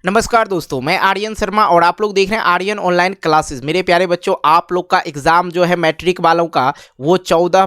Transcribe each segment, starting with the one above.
नमस्कार दोस्तों, मैं आर्यन शर्मा और आप लोग देख रहे हैं आर्यन ऑनलाइन क्लासेस। मेरे प्यारे बच्चों, आप लोग का एग्ज़ाम जो है मैट्रिक वालों का वो 14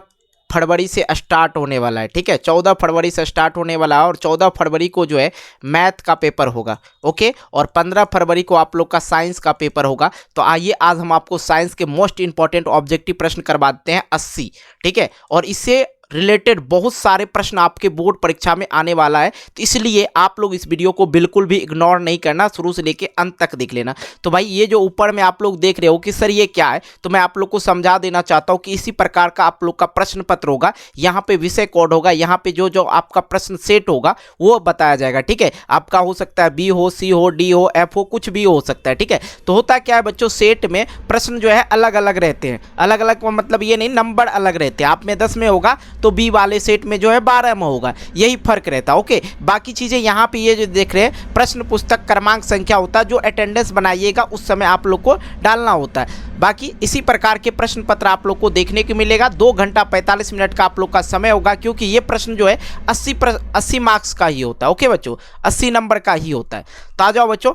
फरवरी से स्टार्ट होने वाला है। ठीक है, 14 फरवरी से स्टार्ट होने वाला है और 14 फरवरी को जो है मैथ का पेपर होगा। ओके, और 15 फरवरी को आप लोग का साइंस का पेपर होगा। तो आइए आज हम आपको साइंस के मोस्ट इंपॉर्टेंट ऑब्जेक्टिव प्रश्न करवाते हैं 80। ठीक है, और इससे रिलेटेड बहुत सारे प्रश्न आपके बोर्ड परीक्षा में आने वाला है, तो इसलिए आप लोग इस वीडियो को बिल्कुल भी इग्नोर नहीं करना, शुरू से लेके अंत तक देख लेना। तो भाई ये जो ऊपर में आप लोग देख रहे हो कि सर ये क्या है, तो मैं आप लोग को समझा देना चाहता हूँ कि इसी प्रकार का आप लोग का प्रश्न पत्र होगा। यहाँ पे विषय कोड होगा, यहाँ पे जो जो आपका प्रश्न सेट होगा वो बताया जाएगा। ठीक है, आपका हो सकता है बी हो, सी हो, डी हो, एफ हो, कुछ भी हो सकता है। ठीक है, तो होता क्या है बच्चों, सेट में प्रश्न जो है अलग अलग रहते हैं। अलग अलग मतलब ये नहीं, नंबर अलग रहते हैं। आप में 10 में होगा तो बी वाले सेट में जो है 12 में होगा, यही फर्क रहता है। ओके, बाकी चीजें यहाँ पे ये जो देख रहे हैं प्रश्न पुस्तक क्रमांक संख्या होता है, जो अटेंडेंस बनाइएगा उस समय आप लोग को डालना होता है। बाकी इसी प्रकार के प्रश्न पत्र आप लोग को देखने को मिलेगा। 2 घंटा 45 मिनट का आप लोग का समय होगा, क्योंकि ये प्रश्न जो है 80 मार्क्स का ही होता है। ओके बच्चों, 80 नंबर का ही होता है। तो आ जाओ बच्चों,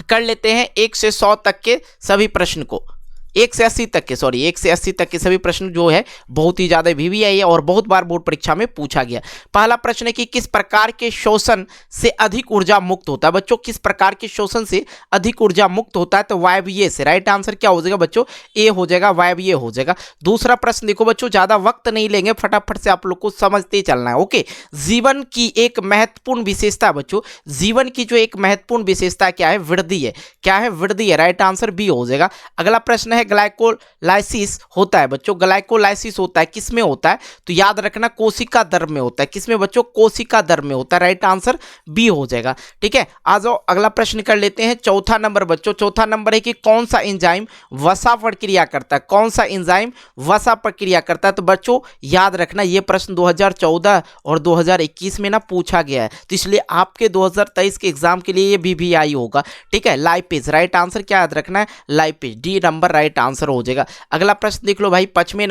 कर लेते हैं 1 से 100 तक के सभी प्रश्न को। 1 से 80 तक के सभी प्रश्न जो है बहुत ही ज़्यादा VVI है और बहुत बार बोर्ड परीक्षा में पूछा गया। पहला प्रश्न है कि किस प्रकार के शोषण से अधिक ऊर्जा मुक्त होता है। बच्चों, किस प्रकार के शोषण से अधिक ऊर्जा मुक्त होता है, तो वायवीय से। राइट आंसर क्या हो जाएगा बच्चों, ए हो जाएगा, वायवीय हो जाएगा। दूसरा प्रश्न देखो बच्चों, ज़्यादा वक्त नहीं लेंगे, फटाफट से आप लोग को समझते चलना है। ओके, जीवन की एक महत्वपूर्ण विशेषता बच्चों, जीवन की जो एक महत्वपूर्ण विशेषता क्या है, वृद्धि है। क्या है, वृद्धि है। राइट आंसर बी हो जाएगा। अगला प्रश्न है ग्लाइकोलाइसिस होता है बच्चों, ग्लाइकोलाइसिस होता है किस में होता है, तो याद रखना कोशिका द्रव में होता है। किस में बच्चों, कोशिका द्रव में होता है। राइट आंसर बी हो जाएगा। ठीक है, आ जाओ अगला प्रश्न कर लेते हैं। चौथा नंबर बच्चों, चौथा नंबर है कि कौन सा एंजाइम वसा प्रक्रिया करता है। कौन सा एंजाइम वसा प्रक्रिया करता है, तो बच्चों याद रखना ये प्रश्न 2014 और 2021 में ना पूछा गया है, तो इसलिए आपके 2023 के एग्जाम के लिए ये VVI होगा। ठीक है, लाइपेज। राइट आंसर क्या याद रखना है, lipase, D number right answer हो जाएगा। अगला प्रश्न देख लो भाई, 5वें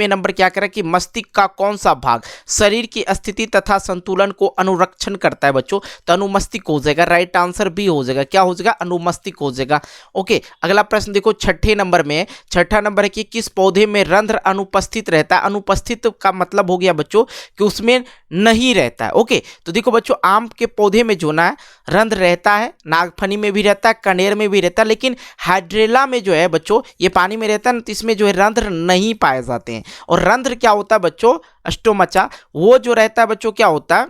नंबर क्या करें कि मस्तिष्क का कौन सा भाग शरीर की स्थिति तथा संतुलन को अनुरक्षण करता है बच्चों, तो अनुमस्तिष्क हो जाएगा। राइट आंसर बी हो जाएगा। क्या हो जाएगा, अनुमस्तिष्क हो जाएगा। ओके, अगला प्रश्न देखो, छठे नंबर है कि किस पौधे में रंध्र अनुपस्थित रहता है। अनुपस्थित का मतलब हो गया बच्चों कि उसमें नहीं रहता है। ओके, तो देखो बच्चों, आम के पौधे में जो ना रंध्र रहता है, नागफनी में भी रहता है, कनेर में भी रहता है, लेकिन हाइड्रेला में जो है बच्चों ये पानी में रहता है ना, तो इसमें जो है रंध्र नहीं पाए जाते हैं। और रंध्र क्या होता है बच्चों, स्टोमचा, वो जो रहता है बच्चों क्या होता है,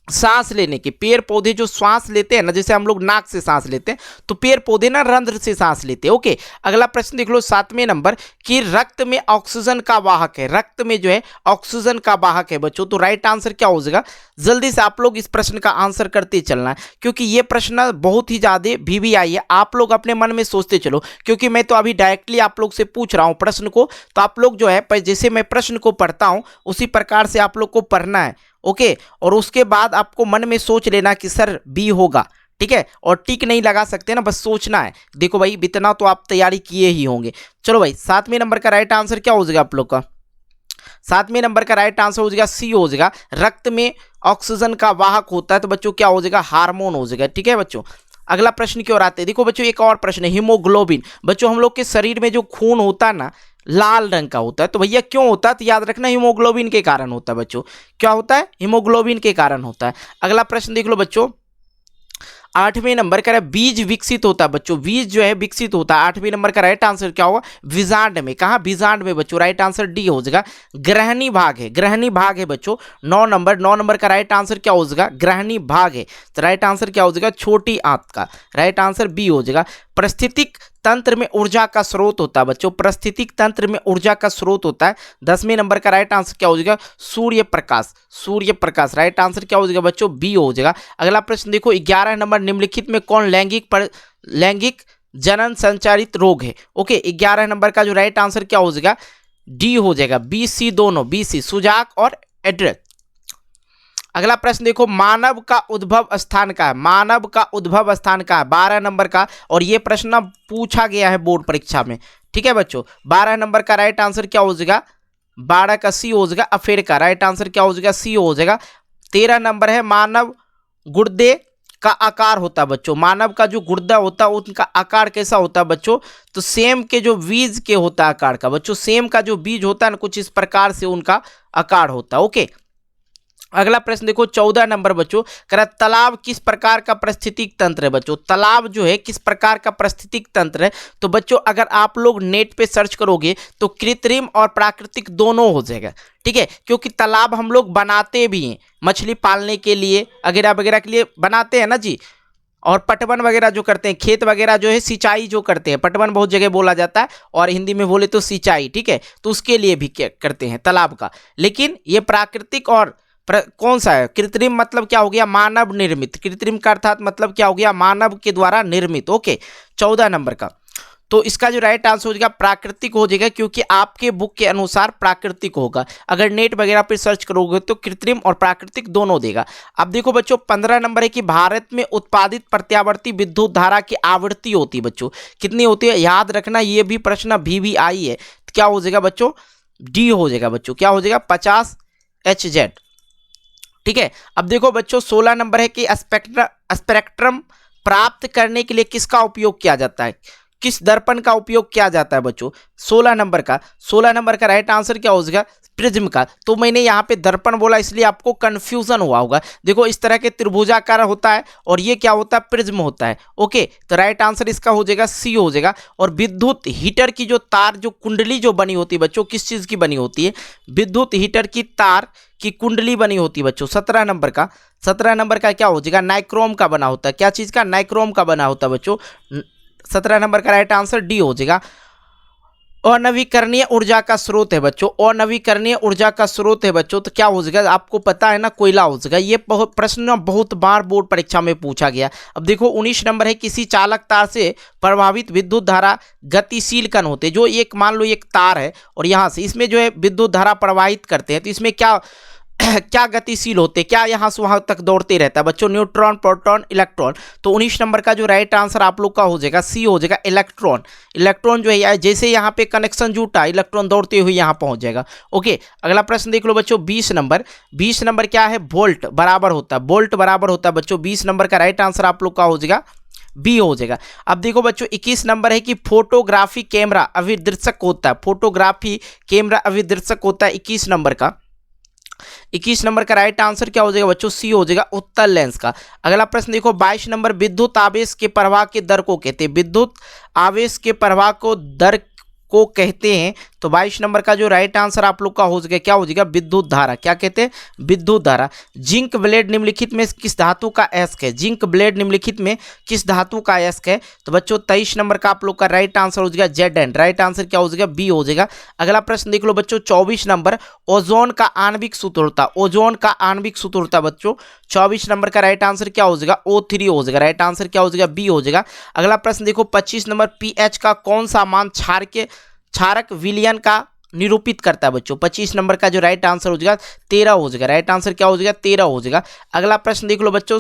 सांस लेने के। पेड़ पौधे जो सांस लेते हैं ना, जैसे हम लोग नाक से सांस लेते हैं, तो पेड़ पौधे ना रंध्र से सांस लेते हैं। ओके, अगला प्रश्न देख लो 7वें नंबर कि रक्त में ऑक्सीजन का वाहक है। रक्त में जो है ऑक्सीजन का वाहक है बच्चों, तो राइट आंसर क्या हो जाएगा। जल्दी से आप लोग इस प्रश्न का आंसर करते चलना है, क्योंकि ये प्रश्न बहुत ही ज्यादा VVI है। आप लोग अपने मन में सोचते चलो, क्योंकि मैं तो अभी डायरेक्टली आप लोग से पूछ रहा हूँ प्रश्न को, तो आप लोग जो है जैसे मैं प्रश्न को पढ़ता हूँ उसी प्रकार से आप लोग को पढ़ना है। ओके, और उसके बाद आपको मन में सोच लेना कि सर बी होगा। ठीक है, और टिक नहीं लगा सकते ना, बस सोचना है। देखो भाई, इतना तो आप तैयारी किए ही होंगे। चलो भाई, 7वें नंबर का राइट आंसर क्या हो जाएगा आप लोग का, 7वें नंबर का राइट आंसर हो जाएगा सी हो जाएगा। रक्त में ऑक्सीजन का वाहक होता है, तो बच्चों क्या हो जाएगा, हार्मोन हो जाएगा। ठीक है बच्चों, अगला प्रश्न की ओर आते हैं। देखो बच्चों, एक और प्रश्न है, हीमोग्लोबिन। बच्चों, हम लोग के शरीर में जो खून होता है ना, लाल रंग का होता है, तो भैया क्यों होता है, तो याद रखना हीमोग्लोबिन के कारण होता है बच्चों। क्या होता है, हीमोग्लोबिन के कारण होता है। अगला प्रश्न देख लो बच्चों, 8वें नंबर का बीज विकसित होता है बच्चों, बीज जो है विकसित होता है। 8वें नंबर का राइट आंसर क्या होगा, बीजांड में। कहा, बीजांड में बच्चों। राइट आंसर डी हो जाएगा। ग्रहणी भाग है, ग्रहणी भाग है बच्चों। 9 नंबर का राइट आंसर क्या हो जाएगा, ग्रहणी भाग है, तो राइट आंसर क्या हो जाएगा, छोटी आंत का। राइट आंसर बी हो जाएगा। पारिस्थितिक तंत्र में ऊर्जा का स्रोत होता है बच्चों, पारिस्थितिक तंत्र में ऊर्जा का स्रोत होता है। 10वें नंबर का राइट आंसर क्या हो जाएगा, सूर्य प्रकाश, सूर्य प्रकाश। राइट आंसर क्या हो जाएगा बच्चों, बी हो जाएगा। अगला प्रश्न देखो, 11 नंबर, निम्नलिखित में कौन लैंगिक जनन संचारित रोग है। ओके, 11 नंबर का जो राइट आंसर क्या हो जाएगा, डी हो जाएगा। बी सी दोनों, बी सी, सुजाक और एड्रेस। अगला प्रश्न देखो, मानव का उद्भव स्थान का है, मानव का उद्भव स्थान का है, 12 नंबर का, और ये प्रश्न पूछा गया है बोर्ड परीक्षा में। ठीक है बच्चों, 12 नंबर का राइट आंसर क्या हो जाएगा, 12 का सी हो जाएगा, अफ्रीका। राइट आंसर क्या हो जाएगा, सी हो जाएगा। 13 नंबर है, मानव गुर्दे का आकार होता है बच्चों, मानव का जो गुर्दा होता है उनका आकार कैसा होता है बच्चों, तो सेम के जो बीज के होता है आकार का बच्चों, सेम का जो बीज होता है ना कुछ इस प्रकार से उनका आकार होता है। ओके, अगला प्रश्न देखो 14 नंबर बच्चों, कह रहा तालाब किस प्रकार का पारिस्थितिक तंत्र है बच्चों, तालाब जो है किस प्रकार का पारिस्थितिक तंत्र है। तो बच्चों अगर आप लोग नेट पे सर्च करोगे तो कृत्रिम और प्राकृतिक दोनों हो जाएगा, ठीक है, क्योंकि तालाब हम लोग बनाते भी हैं मछली पालने के लिए वगैरह वगैरह के लिए बनाते हैं ना जी, और पटवन वगैरह जो करते हैं, खेत वगैरह जो है सिंचाई जो करते हैं, पटवन बहुत जगह बोला जाता है और हिंदी में बोले तो सिंचाई, ठीक है, तो उसके लिए भी क्या करते हैं तालाब का। लेकिन ये प्राकृतिक और कौन सा है, कृत्रिम मतलब क्या हो गया, मानव निर्मित, कृत्रिम का अर्थात मतलब क्या हो गया, मानव के द्वारा निर्मित। ओके, 14 नंबर का, तो इसका जो राइट आंसर हो जाएगा प्राकृतिक हो जाएगा, क्योंकि आपके बुक के अनुसार प्राकृतिक होगा, अगर नेट वगैरह पर सर्च करोगे तो कृत्रिम और प्राकृतिक दोनों देगा। अब देखो बच्चों 15 नंबर है कि भारत में उत्पादित प्रत्यावर्ती विद्युत धारा की आवृत्ति होती है बच्चों, कितनी होती है, याद रखना ये भी प्रश्न भी आई है, तो क्या हो जाएगा बच्चों, डी हो जाएगा बच्चों, क्या हो जाएगा 50 Hz, ठीक है। अब देखो बच्चों 16 नंबर है कि स्पेक्ट्रम प्राप्त करने के लिए किसका उपयोग किया जाता है, किस दर्पण का उपयोग किया जाता है बच्चों, 16 नंबर का राइट आंसर क्या हो जाएगा, प्रिज्म का। तो मैंने यहाँ पे दर्पण बोला इसलिए आपको कंफ्यूजन हुआ होगा, देखो इस तरह के त्रिभुजाकार होता है और ये क्या होता है, प्रिज्म होता है। ओके, तो राइट आंसर इसका हो जाएगा सी हो जाएगा। और विद्युत हीटर की जो तार जो कुंडली जो बनी होती है बच्चों, किस चीज़ की बनी होती है, विद्युत हीटर की तार की कुंडली बनी होती है बच्चों। 17 नंबर का क्या हो जाएगा, नाइक्रोम का बना होता है, क्या चीज़ का, नाइक्रोम का बना होता है बच्चों। 17 नंबर का राइट आंसर डी हो जाएगा। अनवीकरणीय ऊर्जा का स्रोत है बच्चों, अनवीकरणीय ऊर्जा का स्रोत है बच्चों, तो क्या हो जाएगा, आपको पता है ना, कोयला हो जाएगा। ये प्रश्न बहुत बार बोर्ड परीक्षा में पूछा गया। अब देखो 19 नंबर है, किसी चालक तार से प्रभावित विद्युत धारा गतिशील कण होते, जो एक मान लो एक तार है और यहाँ से इसमें जो है विद्युत धारा प्रवाहित करते हैं, तो इसमें क्या क्या गतिशील होते, क्या यहाँ से वहाँ तक दौड़ते रहता है बच्चों, न्यूट्रॉन, प्रोटॉन, इलेक्ट्रॉन। तो 19 नंबर का जो राइट आंसर आप लोग का हो जाएगा सी हो जाएगा, इलेक्ट्रॉन जो है जैसे यहाँ पे कनेक्शन जुटा इलेक्ट्रॉन दौड़ते हुए यहाँ पहुँच जाएगा। ओके, अगला प्रश्न देख लो बच्चों 20 नंबर क्या है, वोल्ट बराबर होता है बच्चों। 20 नंबर का राइट आंसर आप लोग का हो जाएगा बी हो जाएगा। अब देखो बच्चों 21 नंबर है कि फोटोग्राफी कैमरा अभिदृश्यक होता है, फोटोग्राफी कैमरा अभिदृश्यक होता है 21 नंबर का राइट आंसर क्या हो जाएगा बच्चों, सी हो जाएगा, उत्तल लेंस का। अगला प्रश्न देखो 22 नंबर, विद्युत आवेश के प्रवाह के दर को कहते हैं, विद्युत आवेश के प्रवाह को दर को कहते हैं। तो 22 नंबर का जो राइट आंसर आप लोग का हो जाएगा, क्या हो जाएगा, विद्युत धारा, क्या कहते हैं, विद्युत धारा। जिंक ब्लेड निम्नलिखित में किस धातु का अयस्क है, जिंक ब्लेड निम्नलिखित में किस धातु का अयस्क है। तो बच्चों 23 नंबर का आप लोग का राइट आंसर हो जाएगा Zn, राइट आंसर क्या हो जाएगा, बी हो जाएगा। अगला प्रश्न देख लो बच्चों 24 नंबर, ओजोन का आणविक सूत्र होता है बच्चों। 24 नंबर का राइट आंसर क्या हो जाएगा, O3 हो जाएगा, राइट आंसर क्या हो जाएगा, बी हो जाएगा। अगला प्रश्न देखो 25 नंबर, pH का कौन सा मान क्षारक विलयन का निरूपित करता है बच्चों। 25 नंबर का जो राइट आंसर हो जाएगा 13 हो जाएगा, राइट आंसर क्या हो जाएगा, 13 हो जाएगा। अगला प्रश्न देख लो बच्चों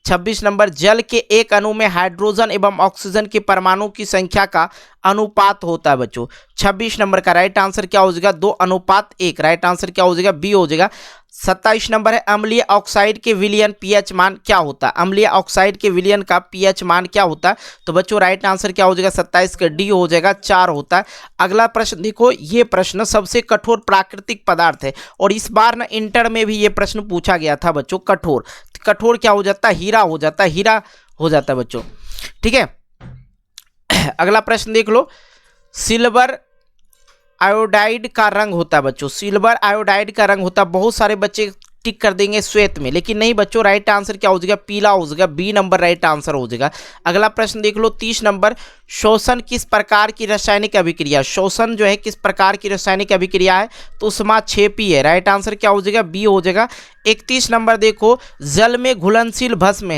26 नंबर, जल के एक अणु में हाइड्रोजन एवं ऑक्सीजन के परमाणु की संख्या का अनुपात होता है बच्चों। 26 नंबर का राइट आंसर क्या हो जाएगा, 2:1, राइट आंसर क्या हो जाएगा, बी हो जाएगा। 27 नंबर है, अम्लीय ऑक्साइड के विलयन पीएच मान क्या होता है, अम्लीय ऑक्साइड के विलयन का पीएच मान क्या होता है। तो बच्चों राइट आंसर क्या हो जाएगा, 27 का डी हो जाएगा, 4 होता है। अगला प्रश्न देखो, ये प्रश्न सबसे कठोर प्राकृतिक पदार्थ है और इस बार ना इंटर में भी ये प्रश्न पूछा गया था बच्चों। कठोर क्या हो जाता है, हीरा हो जाता है बच्चों, ठीक है। अगला प्रश्न देख लो, सिल्वर आयोडाइड का रंग होता है बच्चों, सिल्वर आयोडाइड का रंग होता है। बहुत सारे बच्चे टिक कर देंगे श्वेत में, लेकिन नहीं बच्चों, राइट आंसर क्या हो जाएगा, पीला हो जाएगा, बी नंबर राइट आंसर हो जाएगा। अगला प्रश्न देख लो 30 नंबर, शोषण किस प्रकार की रासायनिक अभिक्रिया, शोषण जो है किस प्रकार की रासायनिक अभिक्रिया है। तो उष्माक्षेपी है, राइट आंसर क्या हो जाएगा, बी हो जाएगा। 31 नंबर देखो, जल में घुलनशील भस्म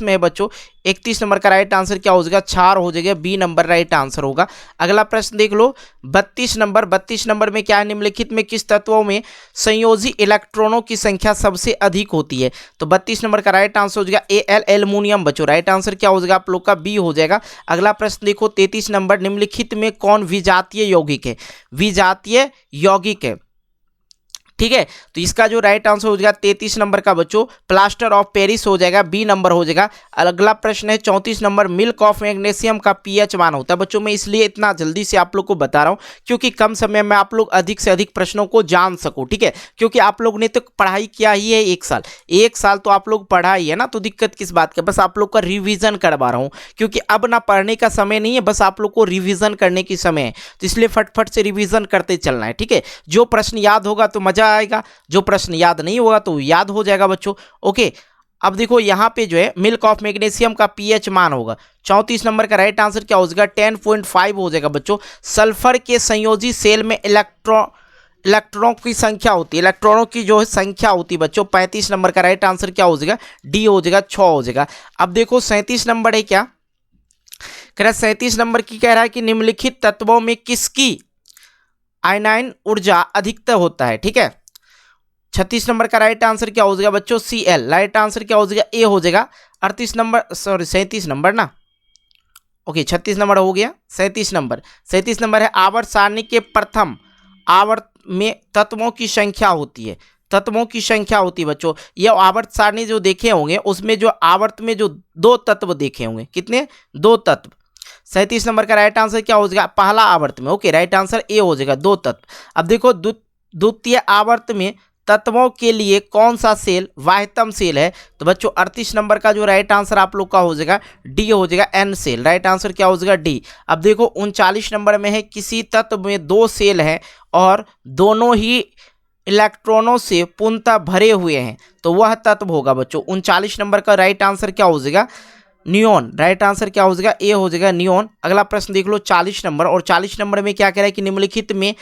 है बच्चों। 31 नंबर का राइट आंसर क्या हो जाएगा, क्षार हो जाएगा, बी नंबर राइट आंसर होगा। अगला प्रश्न देख लो 32 नंबर में क्या है, निम्नलिखित में किस तत्वों में संयोजी इलेक्ट्रॉनों की संख्या सबसे अधिक होती है। तो 32 नंबर का राइट आंसर हो जाएगा Al, एल्युमिनियम बच्चों, राइट आंसर क्या हो जाएगा आप लोग का, बी हो जाएगा। अगला प्रश्न देखो 33 नंबर, निम्नलिखित में कौन विजातीय यौगिक है, ठीक है। तो इसका जो राइट आंसर हो जाएगा 33 नंबर का बच्चों प्लास्टर ऑफ पेरिस हो जाएगा, बी नंबर हो जाएगा। अगला प्रश्न है 34 नंबर, मिल्क ऑफ मैग्नीशियम का पीएच मान होता है। बच्चों मैं इसलिए इतना जल्दी से आप लोग को बता रहा हूं क्योंकि कम समय में आप लोग अधिक से अधिक प्रश्नों को जान सको, ठीक है। क्योंकि आप लोग ने तो पढ़ाई किया ही है 1 साल तो आप लोग पढ़ा ही है ना, तो दिक्कत किस बात का, बस आप लोग का रिविजन करवा रहा हूं क्योंकि अब ना पढ़ने का समय नहीं है, बस आप लोग को रिविजन करने की समय है, तो इसलिए फटफट से रिविजन करते चलना है, ठीक है। जो प्रश्न याद होगा तो मजा आएगा, जो प्रश्न याद नहीं होगा तो याद हो जाएगा बच्चों। ओके, अब देखो यहाँ पे जो है मिल्क ऑफ मैग्नीशियम का पीएच मान होगा 34 नंबर का राइट आंसर क्या हो जाएगा 10.5 हो जाएगा बच्चों। सल्फर के संयोजी सेल में इलेक्ट्रॉनों की संख्या होती है, इलेक्ट्रॉनों की जो है संख्या होती है बच्चों 35 नंबर का राइट आंसर क्या हो जाएगा, डी हो जाएगा, 6 हो जाएगा। अब देखो 37 नंबर है, क्या कह रहा है 37 नंबर की, कह रहा है कि निम्नलिखित तत्वों में किसकी आयनाइन ऊर्जा अधिकतर होता है, ठीक है। 36 नंबर का राइट आंसर क्या हो जाएगा बच्चों, Cl, राइट आंसर क्या हो जाएगा, ए हो जाएगा। 38 नंबर, सॉरी 37 नंबर ना, ओके 36 नंबर हो गया। 37 नंबर है आवर्त सारणी के प्रथम आवर्त में तत्वों की संख्या होती है, तत्वों की संख्या होती है बच्चों। ये आवर्त सारणी जो देखे होंगे उसमें जो आवर्त में जो 2 तत्व देखे होंगे, कितने, 2 तत्व। 37 नंबर का राइट आंसर क्या हो जाएगा, पहला आवर्त में, ओके राइट आंसर ए हो जाएगा, 2 तत्व। अब देखो द्वितीय आवर्त में तत्वों के लिए कौन सा सेल वाह्यतम सेल है, तो बच्चों 38 नंबर का जो राइट आंसर आप लोग का हो जाएगा डी हो जाएगा, एन सेल, राइट आंसर क्या हो जाएगा, डी। अब देखो 39 नंबर में है किसी तत्व में 2 सेल हैं और दोनों ही इलेक्ट्रॉनों से पूर्णतः भरे हुए हैं, तो वह तत्व होगा बच्चों। 39 नंबर का राइट आंसर क्या हो जाएगा, नियोन, राइट आंसर क्या हो जाएगा, ए हो जाएगा, नियोन। अगला प्रश्न देख लो 40 नंबर, और 40 नंबर में क्या कह रहा है कि निम्नलिखित में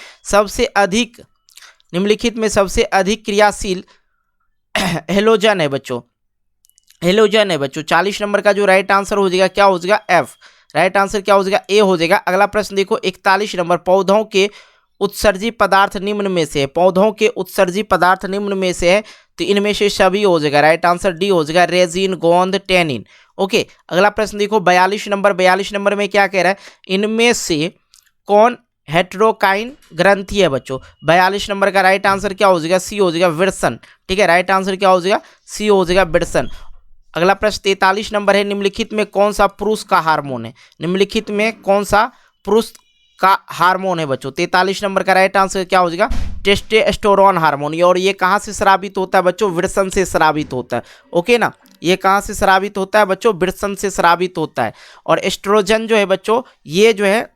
सबसे अधिक क्रियाशील हेलोजन है बच्चों, हेलोजन है बच्चों। 40 नंबर का जो राइट आंसर हो जाएगा क्या हो जाएगा, एफ, राइट आंसर क्या हो जाएगा, ए हो जाएगा। अगला प्रश्न देखो 41 नंबर, पौधों के उत्सर्जी पदार्थ निम्न में से है, पौधों के उत्सर्जी पदार्थ निम्न में से है, तो इनमें से सभी हो जाएगा, राइट आंसर डी हो जाएगा, रेजिन, गोंद, टेनिन। ओके, अगला प्रश्न देखो 42 नंबर में क्या कह रहा है, इनमें से कौन हेट्रोकाइन ग्रंथि है बच्चों। 42 नंबर का राइट आंसर क्या हो जाएगा, सी हो जाएगा, विर्सन, ठीक है, राइट आंसर क्या हो जाएगा, सी हो जाएगा, विर्सन। अगला प्रश्न 43 नंबर है, निम्नलिखित में कौन सा पुरुष का हार्मोन है, निम्नलिखित में कौन सा पुरुष का हार्मोन है बच्चों। 43 नंबर का राइट आंसर क्या हो जाएगा, टेस्टोस्टेरोन हार्मोन, और ये कहाँ से स्रावित होता है बच्चों, विर्सन से स्रावित होता है, ओके ना। ये कहाँ से स्रावित होता है बच्चों, विर्सन से स्रावित होता है। और एस्ट्रोजन जो है बच्चों ये जो है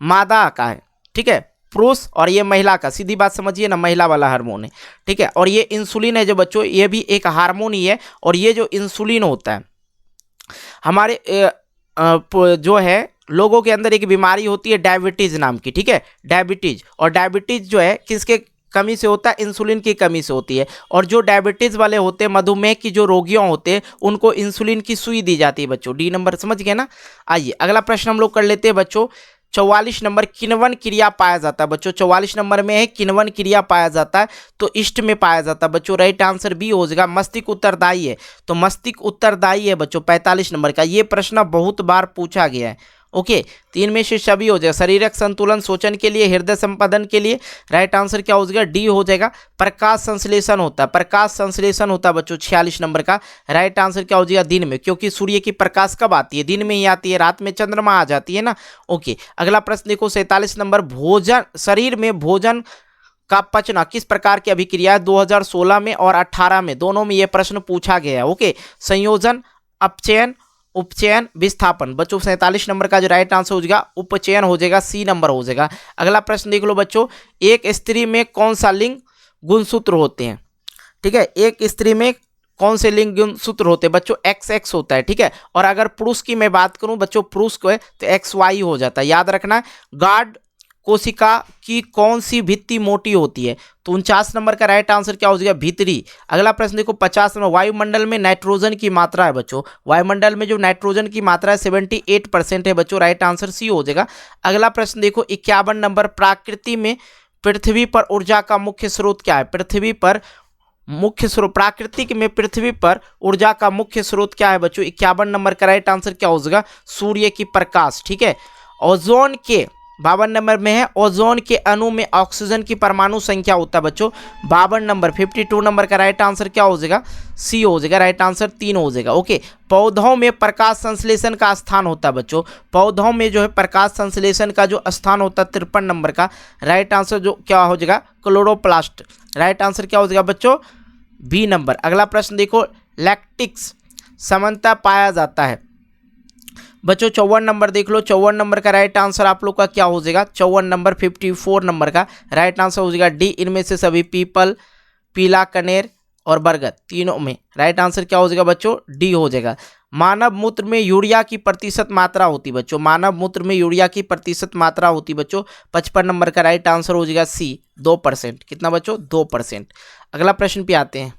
मादा का है, ठीक है, पुरुष, और ये महिला का, सीधी बात समझिए ना, महिला वाला हार्मोन है, ठीक है। और ये इंसुलिन है जो बच्चों, ये भी एक हार्मोन ही है, और ये जो इंसुलिन होता है हमारे जो है लोगों के अंदर एक बीमारी होती है डायबिटीज नाम की, ठीक है, डायबिटीज, और डायबिटीज जो है किसके कमी से होता है, इंसुलिन की कमी से होती है। और जो डायबिटीज वाले होते हैं, मधुमेह की जो रोगियों होते हैं, उनको इंसुलिन की सुई दी जाती है बच्चों, डी नंबर, समझ गए ना। आइए अगला प्रश्न हम लोग कर लेते हैं बच्चों 44 नंबर, किण्वन क्रिया पाया जाता है बच्चों। 44 नंबर में है किण्वन क्रिया पाया जाता है, तो इष्ट में पाया जाता है बच्चों, राइट आंसर बी हो जाएगा। मस्तिष्क उत्तरदायी है, तो मस्तिष्क उत्तरदायी है बच्चों 45 नंबर का, ये प्रश्न बहुत बार पूछा गया है, ओके। 3 में से सभी हो जाएगा, शारीरिक संतुलन, सोचन के लिए, हृदय संपादन के लिए, राइट आंसर क्या हो जाएगा, डी हो जाएगा। प्रकाश संश्लेषण होता है, प्रकाश संश्लेषण होता है बच्चों 46 नंबर का, राइट आंसर क्या हो जाएगा, दिन में, क्योंकि सूर्य की प्रकाश कब आती है, दिन में ही आती है, रात में चंद्रमा आ जाती है ना, ओके। अगला प्रश्न देखो 47 नंबर, भोजन, शरीर में भोजन का पचना किस प्रकार की अभिक्रिया है। 2016 में और 18 में दोनों में यह प्रश्न पूछा गया है, ओके। संयोजन, अपचयन, उपचयन, विस्थापन बच्चों। 47 नंबर का जो राइट आंसर हो जाएगा उपचयन हो जाएगा, सी नंबर हो जाएगा। अगला प्रश्न देख लो बच्चों, एक स्त्री में कौन सा लिंग गुणसूत्र होते हैं, ठीक है, एक स्त्री में कौन से लिंग गुणसूत्र होते हैं बच्चों, XX होता है, ठीक है। और अगर पुरुष की मैं बात करूं बच्चों, पुरुष को है तो XY हो जाता है, याद रखना है। गार्ड कोशिका की कौन सी भित्ति मोटी होती है, तो 49 नंबर का राइट आंसर क्या हो जाएगा, भीतरी। अगला प्रश्न देखो 50 नंबर, वायुमंडल में नाइट्रोजन की मात्रा है बच्चों, वायुमंडल में जो नाइट्रोजन की मात्रा है 78% है बच्चों, राइट आंसर सी हो जाएगा। अगला प्रश्न देखो 51 नंबर, प्रकृति में पृथ्वी पर ऊर्जा का मुख्य स्रोत क्या है, पृथ्वी पर मुख्य स्रोत, प्राकृतिक में पृथ्वी पर ऊर्जा का मुख्य स्रोत क्या है बच्चों। 51 नंबर का राइट आंसर क्या हो जाएगा, सूर्य की प्रकाश, ठीक है। ओजोन के 52 नंबर में है ओजोन के अणु में ऑक्सीजन की परमाणु संख्या होता है बच्चों 52 नंबर। 52 नंबर का राइट आंसर क्या हो जाएगा? सी हो जाएगा, राइट आंसर 3 हो जाएगा। ओके, पौधों में प्रकाश संश्लेषण का स्थान होता है बच्चों, पौधों में जो है प्रकाश संश्लेषण का जो स्थान होता है 53 नंबर का, राइट आंसर जो क्या हो जाएगा? क्लोरोप्लास्ट। राइट आंसर क्या हो जाएगा बच्चों? B number. अगला प्रश्न देखो, लैक्टिक्स समानता पाया जाता है बच्चों 54 नंबर देख लो। 54 नंबर का राइट आंसर आप लोग का क्या हो जाएगा? 54 नंबर। 54 नंबर का राइट आंसर हो जाएगा डी, इनमें से सभी, पीपल, पीला कनेर और बरगद, तीनों में राइट आंसर क्या हो जाएगा बच्चों? डी हो जाएगा। मानव मूत्र में यूरिया की प्रतिशत मात्रा होती बच्चों, मानव मूत्र में यूरिया की प्रतिशत मात्रा होती बच्चों 55 नंबर का राइट आंसर हो जाएगा सी, 2%। कितना बच्चों? 2%। अगला प्रश्न पे आते हैं।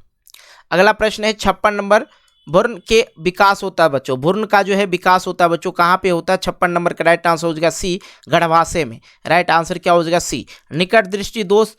अगला प्रश्न है 56 नंबर, भ्रूण के विकास होता है बच्चों, भ्रूण का जो है विकास होता है बच्चों कहाँ पे होता है? 56 नंबर का राइट आंसर हो जाएगा सी, गर्भाशय में। राइट आंसर क्या हो जाएगा? सी। निकट दृष्टि दोष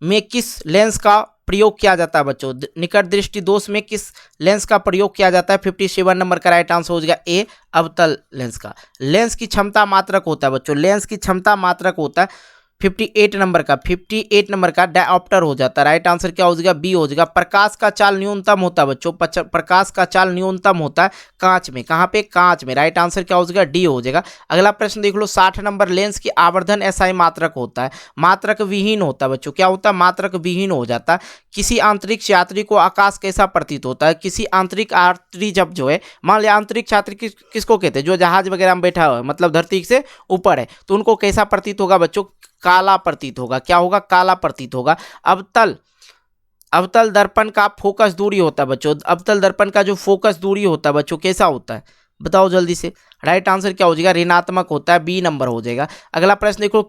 में किस लेंस का प्रयोग किया जाता है बच्चों? निकट दृष्टि दोष में किस लेंस का प्रयोग किया जाता है? 57 नंबर का राइट आंसर हो जाएगा ए, अवतल लेंस का। लेंस की क्षमता मात्रक होता है बच्चों, लेंस की क्षमता मात्रक होता है 58 नंबर का, 58 नंबर का डायोप्टर हो जाता है। राइट आंसर क्या हो जाएगा? बी हो जाएगा। प्रकाश का चाल न्यूनतम होता है बच्चों, प्रकाश का चाल न्यूनतम होता है कांच में, कहाँ पे? कांच में। राइट आंसर क्या हो जाएगा? डी हो जाएगा। अगला प्रश्न देख लो, 60 नंबर, लेंस की आवर्धन एसआई मात्रक होता है, मात्रक विहीन होता है बच्चों। क्या होता है? मात्रक विहीन हो जाता है। किसी अंतरिक्ष यात्री को आकाश कैसा प्रतीत होता है? किसी आंतरिक यात्री जब जो है, मान लिया अंतरिक्ष यात्री किसको कहते हैं? जो जहाज वगैरह में बैठा हुआ है, मतलब धरती से ऊपर है, तो उनको कैसा प्रतीत होगा बच्चों? काला प्रतीत होगा। क्या होगा? काला प्रतीत होगा। अवतल दर्पण का फोकस दूरी होता है बच्चों, अवतल दर्पण का जो फोकस दूरी होता है बच्चों कैसा होता है? बताओ जल्दी से। राइट आंसर क्या हो जाएगा? ऋणात्मक होता है, बी नंबर हो जाएगा। अगला प्रश्न देखो,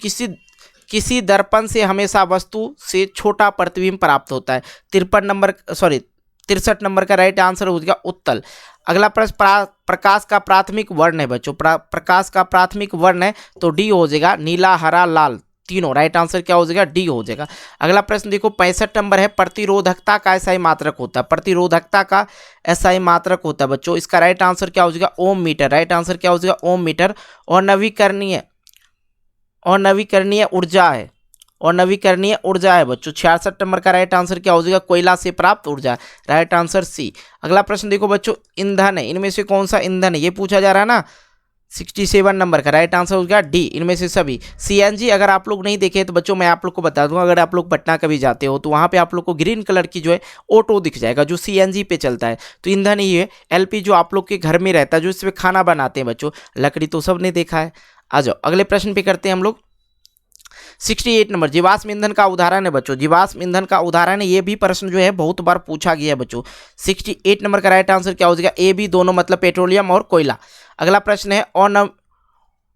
किसी दर्पण से हमेशा वस्तु से छोटा प्रतिबिंब प्राप्त होता है। 63 नंबर का राइट आंसर हो जाएगा उत्तल। अगला प्रश्न, प्रकाश का प्राथमिक वर्ण है बच्चों, प्रकाश का प्राथमिक वर्ण है तो डी हो जाएगा, नीला, हरा, लाल, तीनों। राइट आंसर क्या हो जाएगा? डी हो जाएगा। अगला प्रश्न देखो, 65 नंबर है, प्रतिरोधकता का एसआई मात्रक होता है, प्रतिरोधकता का एसआई मात्रक होता है बच्चों। इसका राइट आंसर क्या हो जाएगा? ओम मीटर। राइट आंसर क्या हो जाएगा? ओम मीटर। और नवीकरणीय ऊर्जा है, और नवीकरणीय ऊर्जा है बच्चों। 66 नंबर का राइट आंसर क्या हो जाएगा? कोयला से प्राप्त ऊर्जा। Right answer C. अगला प्रश्न देखो बच्चों, ईंधन है, इनमें से कौन सा ईंधन है ये पूछा जा रहा है ना। 67 नंबर का राइट आंसर हो गया डी, इनमें से सभी। सीएनजी अगर आप लोग नहीं देखे तो बच्चों मैं आप लोग को बता दूंगा, अगर आप लोग पटना कभी जाते हो तो वहाँ पे आप लोग को ग्रीन कलर की जो है ऑटो दिख जाएगा जो सीएनजी पे चलता है, तो ईंधन ही है। एलपी जो आप लोग के घर में रहता है, जो इस पर खाना बनाते हैं बच्चों, लकड़ी तो सब ने देखा है। आ जाओ अगले प्रश्न पे करते हैं हम लोग। 68 नंबर, जीवाश्म ईंधन का उदाहरण है बच्चों, जीवाश्म ईंधन का उदाहरण है, ये भी प्रश्न जो है बहुत बार पूछा गया है बच्चों। 68 नंबर का राइट आंसर क्या हो जाएगा? ए बी दोनों, मतलब पेट्रोलियम और कोयला। अगला प्रश्न है,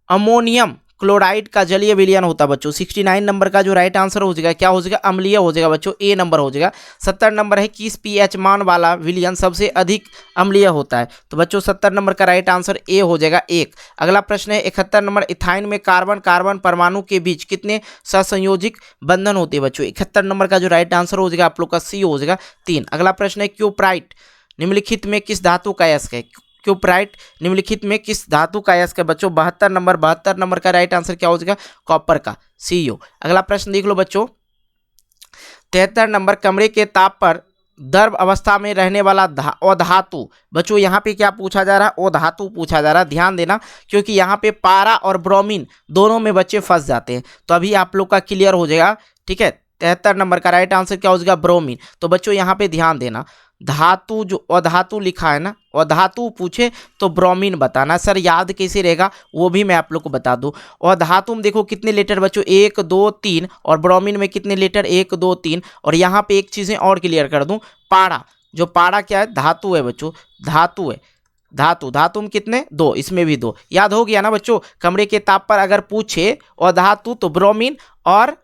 अमोनियम क्लोराइड का जलीय विलयन होता है बच्चों। 69 नंबर का जो राइट आंसर हो जाएगा क्या हो जाएगा? अम्लीय हो जाएगा बच्चों, ए नंबर हो जाएगा। 70 नंबर है, किस पीएच मान वाला विलयन सबसे अधिक अम्लीय होता है? तो बच्चों 70 नंबर का राइट आंसर ए हो जाएगा, 1। अगला प्रश्न है 71 नंबर, इथाइन में कार्बन कार्बन परमाणु के बीच कितने सहसंयोजिक बंधन होते हैं बच्चों? 71 नंबर का जो राइट आंसर हो जाएगा आप लोग का सी हो जाएगा, 3। अगला प्रश्न है, क्यूप्राइट निम्नलिखित में किस धातु का अयस्क है? क्यूप्राइट निम्नलिखित में किस धातु का अयस्क है बच्चों? 72 नंबर का राइट आंसर क्या हो जाएगा? कॉपर का, सीयू। अगला प्रश्न देख लो बच्चों, 73 नंबर, कमरे के ताप पर द्रव अवस्था में रहने वाला अधातु। बच्चों यहाँ पे क्या पूछा जा रहा है? अधातु पूछा जा रहा है, ध्यान देना, क्योंकि यहाँ पे पारा और ब्रोमीन दोनों में बच्चे फंस जाते हैं, तो अभी आप लोग का क्लियर हो जाएगा, ठीक है। 73 नंबर का राइट आंसर क्या हो जाएगा? ब्रोमीन। तो बच्चों यहाँ पे ध्यान देना, धातु जो अधातु लिखा है ना, अधातु पूछे तो ब्रोमीन बताना। सर याद कैसे रहेगा वो भी मैं आप लोग को बता दूं। और धातु में देखो कितने लेटर बच्चों? 1 2 3, और ब्रोमीन में कितने लेटर? 1 2 3। और यहाँ पे एक चीज़ें और क्लियर कर दूं, पारा, जो पारा क्या है? धातु है बच्चों, धातु है, धातु में कितने? 2, इसमें भी 2। याद हो गया ना बच्चों? कमरे के ताप पर अगर पूछे और धातु तो ब्रोमीन और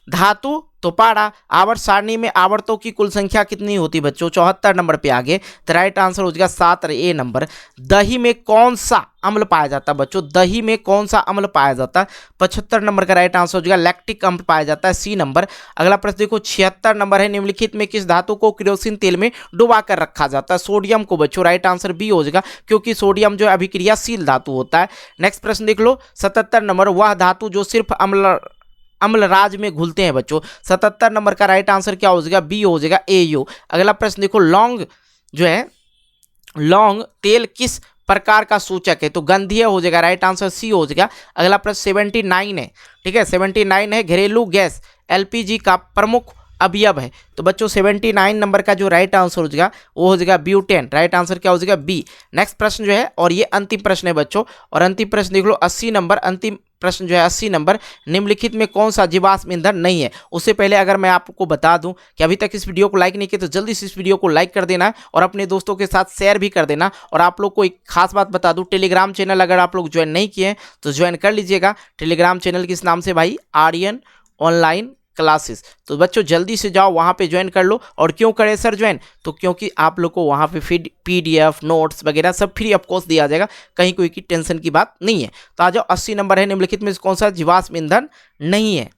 धातु तो पारा। आवर्त सारणी में आवर्तों की कुल संख्या कितनी होती है बच्चों? 74 नंबर पे आगे, तो राइट आंसर हो जाएगा 7 ए नंबर। दही में कौन सा अम्ल पाया जाता है बच्चों? दही में कौन सा अम्ल पाया जाता है? 75 नंबर का राइट आंसर हो जाएगा लैक्टिक अम्ल पाया जाता है, सी नंबर। अगला प्रश्न देखो 76 नंबर है, निम्नलिखित में किस धातु को केरोसिन तेल में डुबा कर रखा जाता है? सोडियम को बच्चों, राइट आंसर बी हो जाएगा, क्योंकि सोडियम जो है अभिक्रियाशील धातु होता है। नेक्स्ट प्रश्न देख लो 77 नंबर, वह धातु जो सिर्फ अम्लराज में घुलते हैं बच्चों। 77 नंबर का राइट आंसर क्या हो जाएगा? बी हो जाएगा, एयू। अगला प्रश्न देखो लौंग जो है, लौंग तेल किस प्रकार का सूचक है? तो गंधीय हो जाएगा, राइट आंसर सी हो जाएगा। अगला प्रश्न 79 है, ठीक है, 79 है, घरेलू गैस एलपीजी का प्रमुख अवयव है। तो बच्चों 79 नंबर का जो राइट आंसर हो जाएगा वो हो जाएगा ब्यूटेन, राइट आंसर क्या हो जाएगा? बी। नेक्स्ट प्रश्न जो है, और ये अंतिम प्रश्न है बच्चों, और अंतिम प्रश्न देख लो 80 नंबर, अंतिम प्रश्न जो है 80 नंबर, निम्नलिखित में कौन सा जीवाश्म ईंधन नहीं है? उससे पहले अगर मैं आपको बता दूं कि अभी तक इस वीडियो को लाइक नहीं किया तो जल्दी से इस वीडियो को लाइक कर देना और अपने दोस्तों के साथ शेयर भी कर देना। और आप लोग को एक खास बात बता दूं, टेलीग्राम चैनल अगर आप लोग ज्वाइन नहीं किए तो ज्वाइन कर लीजिएगा। टेलीग्राम चैनल किस नाम से भाई? Aryan online classes. तो बच्चों जल्दी से जाओ वहाँ पे ज्वाइन कर लो। और क्यों करें सर ज्वाइन? तो क्योंकि आप लोग को वहाँ पे फीड PDF नोट्स वगैरह सब फ्री ऑफ कॉस्ट दिया जाएगा, कहीं कोई की टेंशन की बात नहीं है। तो आ जाओ 80 नंबर है, निम्नलिखित में कौन सा जीवाश्म ईंधन नहीं है?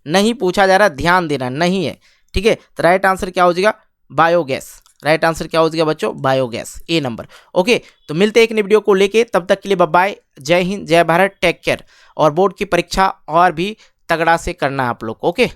नहीं पूछा जा रहा, ध्यान देना, नहीं है, ठीक है। तो राइट आंसर क्या हो जाएगा? बायोगैस, राइट आंसर क्या हो जाएगा बच्चों? बायोगैस, ए नंबर। ओके, तो मिलते हैं एक नई वीडियो को लेके, तब तक के लिए बाय बाय, जय हिंद, जय भारत, टेक केयर। और बोर्ड की परीक्षा और भी तगड़ा से करना है आप लोग, ओके।